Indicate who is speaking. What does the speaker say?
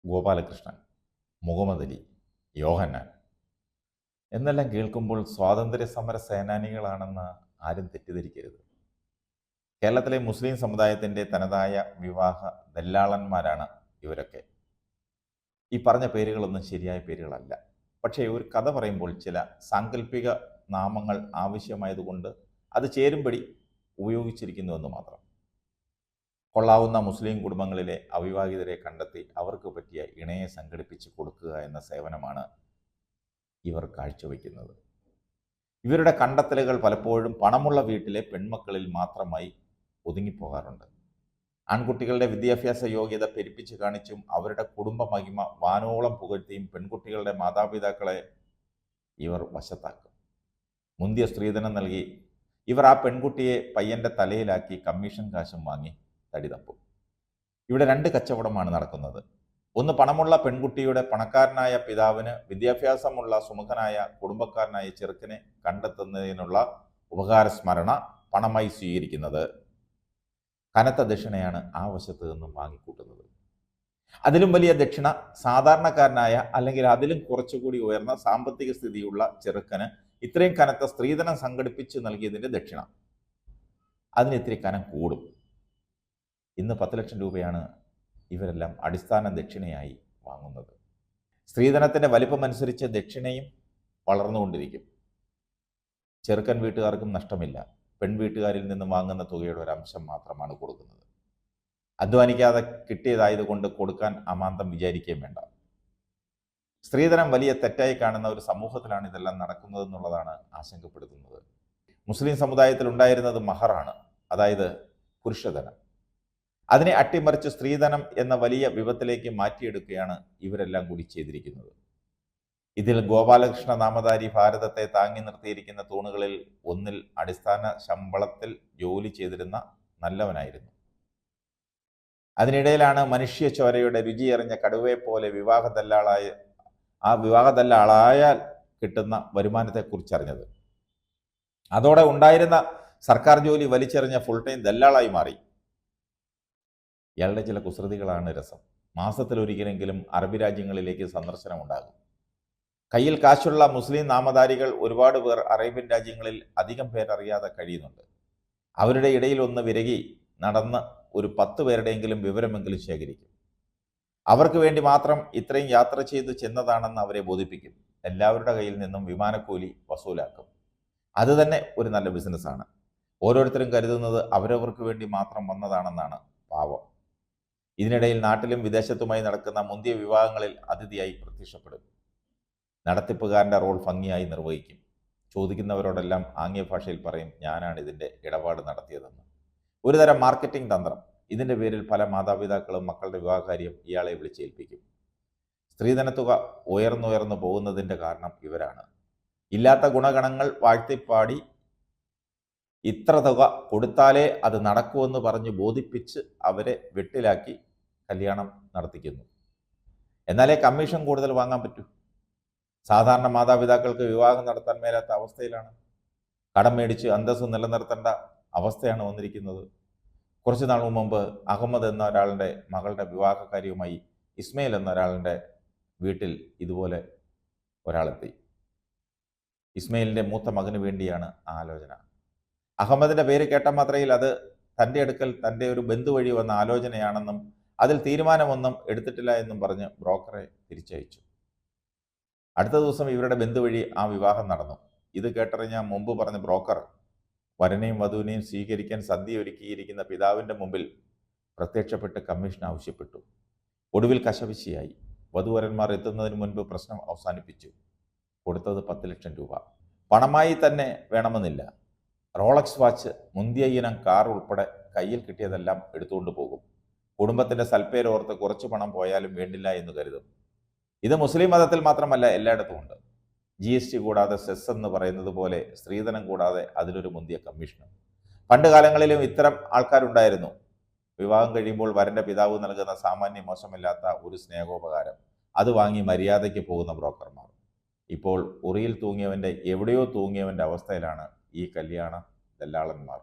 Speaker 1: ഗോപാലകൃഷ്ണൻ, മുഹമ്മദ് അലി, യോഹന്നാൻ എന്നെല്ലാം കേൾക്കുമ്പോൾ സ്വാതന്ത്ര്യ സമര സേനാനികളാണെന്ന് ആരും തെറ്റിദ്ധരിക്കരുത്. കേരളത്തിലെ മുസ്ലിം സമുദായത്തിൻ്റെ തനതായ വിവാഹ ദല്ലാളന്മാരാണ് ഇവരൊക്കെ. ഈ പറഞ്ഞ പേരുകളൊന്നും ശരിയായ പേരുകളല്ല. പക്ഷേ ഒരു കഥ പറയുമ്പോൾ ചില സാങ്കല്പിക നാമങ്ങൾ ആവശ്യമായതുകൊണ്ട് അത് ചേരുംപടി ഉപയോഗിച്ചിരിക്കുന്നുവെന്ന് മാത്രം. കൊള്ളാവുന്ന മുസ്ലിം കുടുംബങ്ങളിലെ അവിവാഹിതരെ കണ്ടെത്തി അവർക്ക് പറ്റിയ ഇണയെ സംഘടിപ്പിച്ച് കൊടുക്കുക എന്ന സേവനമാണ് ഇവർ കാഴ്ചവെക്കുന്നത്. ഇവരുടെ കണ്ടെത്തലുകൾ പലപ്പോഴും പണമുള്ള വീട്ടിലെ പെൺമക്കളിൽ മാത്രമായി ഒതുങ്ങിപ്പോകാറുണ്ട്. ആൺകുട്ടികളുടെ വിദ്യാഭ്യാസ യോഗ്യത പെരുപ്പിച്ച് കാണിച്ചും അവരുടെ കുടുംബ മഹിമ വാനോളം പുകഴ്ത്തിയും പെൺകുട്ടികളുടെ മാതാപിതാക്കളെ ഇവർ വശത്താക്കും. മുന്തിയ സ്ത്രീധനം നൽകി ഇവർ ആ പെൺകുട്ടിയെ പയ്യന്റെ തലയിലാക്കി കമ്മീഷൻ കാശും വാങ്ങി തടി തപ്പും. ഇവിടെ രണ്ട് കച്ചവടമാണ് നടക്കുന്നത്. ഒന്ന്, പണമുള്ള പെൺകുട്ടിയുടെ പണക്കാരനായ പിതാവിന് വിദ്യാഭ്യാസമുള്ള സുമുഖനായ കുടുംബക്കാരനായ ചെറുക്കനെ കണ്ടെത്തുന്നതിനുള്ള ഉപകാരസ്മരണ പണമായി സ്വീകരിക്കുന്നത്. കനത്ത ദക്ഷിണയാണ് ആ വശത്ത് നിന്നും വാങ്ങിക്കൂട്ടുന്നത്. അതിലും വലിയ ദക്ഷിണ സാധാരണക്കാരനായ അല്ലെങ്കിൽ അതിലും കുറച്ചുകൂടി ഉയർന്ന സാമ്പത്തിക സ്ഥിതിയുള്ള ചെറുക്കന് ഇത്രയും കനത്ത സ്ത്രീധനം സംഘടിപ്പിച്ച് നൽകിയതിൻ്റെ ദക്ഷിണ. അതിന് ഇത്തിരി കനം കൂടും. ഇന്ന് 10 ലക്ഷം രൂപയാണ് ഇവരെല്ലാം അടിസ്ഥാന ദക്ഷിണയായി വാങ്ങുന്നത്. സ്ത്രീധനത്തിൻ്റെ വലിപ്പമനുസരിച്ച് ദക്ഷിണയും വളർന്നുകൊണ്ടിരിക്കും. ചെറുക്കൻ വീട്ടുകാർക്കും നഷ്ടമില്ല. പെൺവീട്ടുകാരിൽ നിന്ന് വാങ്ങുന്ന തുകയുടെ ഒരു അംശം മാത്രമാണ് കൊടുക്കുന്നത്. അധ്വാനിക്കാതെ കിട്ടിയതായതുകൊണ്ട് കൊടുക്കാൻ അമാന്തം വിചാരിക്കുകയും വേണ്ട. സ്ത്രീധനം വലിയ തെറ്റായി കാണുന്ന ഒരു സമൂഹത്തിലാണ് ഇതെല്ലാം നടക്കുന്നതെന്നുള്ളതാണ് ആശങ്കപ്പെടുത്തുന്നത്. മുസ്ലിം സമുദായത്തിൽ ഉണ്ടായിരുന്നത് മഹറാണ്, അതായത് പുരുഷധനം. അതിനെ അട്ടിമറിച്ച് സ്ത്രീധനം എന്ന വലിയ വിപത്തിലേക്ക് മാറ്റിയെടുക്കുകയാണ് ഇവരെല്ലാം കൂടി ചെയ്തിരിക്കുന്നത്. ഇതിൽ ഗോപാലകൃഷ്ണ നാമധാരി ഭാരതത്തെ താങ്ങി നിർത്തിയിരിക്കുന്ന തൂണുകളിൽ ഒന്നിൽ അടിസ്ഥാന ശമ്പളത്തിൽ ജോലി ചെയ്തിരുന്ന നല്ലവനായിരുന്നു. അതിനിടയിലാണ് മനുഷ്യ ചോരയുടെ രുചിയറിഞ്ഞ കടുവയെപ്പോലെ വിവാഹദല്ലാളായാൽ കിട്ടുന്ന വരുമാനത്തെക്കുറിച്ചറിഞ്ഞത്. അതോടെ ഉണ്ടായിരുന്ന സർക്കാർ ജോലി വലിച്ചെറിഞ്ഞ ഫുൾ ടൈം ദല്ലാളായി മാറി. ഇയാളുടെ ചില കുസൃതികളാണ് രസം. മാസത്തിലൊരിക്കലെങ്കിലും അറബി രാജ്യങ്ങളിലേക്ക് സന്ദർശനം ഉണ്ടാകും. കയ്യിൽ കാശുള്ള മുസ്ലിം നാമധാരികൾ ഒരുപാട് പേർ അറേബ്യൻ രാജ്യങ്ങളിൽ അധികം പേരറിയാതെ കഴിയുന്നുണ്ട്. അവരുടെ ഇടയിൽ ഒന്ന് വിരകി നടന്ന് ഒരു 10 പേരുടെയെങ്കിലും വിവരമെങ്കിലും ശേഖരിക്കും. അവർക്ക് വേണ്ടി മാത്രം ഇത്രയും യാത്ര ചെയ്ത് ചെന്നതാണെന്ന് അവരെ ബോധിപ്പിക്കും. എല്ലാവരുടെ കയ്യിൽ നിന്നും വിമാനക്കൂലി വസൂലാക്കും. അത് തന്നെ ഒരു നല്ല ബിസിനസ്സാണ്. ഓരോരുത്തരും കരുതുന്നത് അവരവർക്ക് വേണ്ടി മാത്രം വന്നതാണെന്നാണ്. പാവം. ഇതിനിടയിൽ നാട്ടിലും വിദേശത്തുമായി നടക്കുന്ന മുന്തിയ വിവാഹങ്ങളിൽ അതിഥിയായി പ്രത്യക്ഷപ്പെടും. നടത്തിപ്പുകാരൻ്റെ റോൾ ഭംഗിയായി നിർവഹിക്കും. ചോദിക്കുന്നവരോടെല്ലാം ആംഗ്യ ഭാഷയിൽ പറയും, ഞാനാണ് ഇതിൻ്റെ ഇടപാട് നടത്തിയതെന്ന്. ഒരുതരം മാർക്കറ്റിംഗ് തന്ത്രം. ഇതിൻ്റെ പേരിൽ പല മാതാപിതാക്കളും മക്കളുടെ വിവാഹകാര്യം ഇയാളെ വിളിച്ചേൽപ്പിക്കും. സ്ത്രീധനത്തുക ഉയർന്നുയർന്നു പോകുന്നതിൻ്റെ കാരണം ഇവരാണ്. ഇല്ലാത്ത ഗുണഗണങ്ങൾ വാഴ്ത്തിപ്പാടി ഇത്ര തുക കൊടുത്താലേ അത് നടക്കുമെന്ന് പറഞ്ഞ് ബോധിപ്പിച്ച് അവരെ വെട്ടിലാക്കി കല്യാണം നടത്തിക്കുന്നു. എന്നാലേ കമ്മീഷൻ കൂടുതൽ വാങ്ങാൻ പറ്റൂ. സാധാരണ മാതാപിതാക്കൾക്ക് വിവാഹം നടത്താൻ മേലാത്ത അവസ്ഥയിലാണ്. കടം മേടിച്ച് അന്തസ്സ് നിലനിർത്തേണ്ട അവസ്ഥയാണ് വന്നിരിക്കുന്നത്. കുറച്ച് നാൾ മുമ്പ് അഹമ്മദ് എന്ന ഒരാളുടെ മകളുടെ വിവാഹകാര്യവുമായി ഇസ്മയിൽ എന്ന ഒരാളുടെ വീട്ടിൽ ഇതുപോലെ ഒരാളെത്തി. ഇസ്മയിലിൻ്റെ മൂത്ത മകന് വേണ്ടിയാണ് ആലോചന. അഹമ്മദിൻ്റെ പേര് കേട്ട മാത്രയിൽ അത് തൻ്റെ അടുക്കൽ തൻ്റെ ഒരു ബന്ധു വഴി വന്ന ആലോചനയാണെന്നും അതിൽ തീരുമാനമൊന്നും എടുത്തിട്ടില്ല എന്നും പറഞ്ഞ് ബ്രോക്കറെ തിരിച്ചയച്ചു. അടുത്ത ദിവസം ഇവരുടെ ബന്ധു വഴി ആ വിവാഹം നടന്നു. ഇത് കേട്ടറിഞ്ഞ മുമ്പ് പറഞ്ഞ ബ്രോക്കർ വരനെയും വധുവിനെയും സ്വീകരിക്കാൻ സദ്യ ഒരുക്കിയിരിക്കുന്ന പിതാവിൻ്റെ മുമ്പിൽ പ്രത്യക്ഷപ്പെട്ട് കമ്മീഷൻ ആവശ്യപ്പെട്ടു. ഒടുവിൽ കശപിശയായി. വധുവരന്മാർ എത്തുന്നതിന് മുൻപ് പ്രശ്നം അവസാനിപ്പിച്ചു. കൊടുത്തത് 10 ലക്ഷം രൂപ. പണമായി തന്നെ വേണമെന്നില്ല. റോളക്സ് വാച്ച്, മുന്തിയ ഇനം കാർ ഉൾപ്പെടെ കയ്യിൽ കിട്ടിയതെല്ലാം എടുത്തുകൊണ്ട് പോകും. കുടുംബത്തിൻ്റെ സൽപ്പേരോർത്ത് കുറച്ച് പണം പോയാലും വേണ്ടില്ല എന്ന് കരുതും. ഇത് മുസ്ലിം മതത്തിൽ മാത്രമല്ല, എല്ലായിടത്തും ഉണ്ട്. GST കൂടാതെ സെസ് എന്ന് പറയുന്നത് പോലെ സ്ത്രീധനം കൂടാതെ അതിലൊരു മുന്തിയ കമ്മീഷനും. പണ്ട് കാലങ്ങളിലും ഇത്തരം ആൾക്കാരുണ്ടായിരുന്നു. വിവാഹം കഴിയുമ്പോൾ വരൻ്റെ പിതാവ് നൽകുന്ന സാമാന്യ മോശമില്ലാത്ത ഒരു സ്നേഹോപകാരം, അത് വാങ്ങി മര്യാദയ്ക്ക് പോകുന്ന ബ്രോക്കർമാർ. ഇപ്പോൾ ഉറിയിൽ തൂങ്ങിയവൻ്റെ എവിടെയോ തൂങ്ങിയവൻ്റെ അവസ്ഥയിലാണ് ഈ കല്യാണ ദല്ലാളന്മാർ.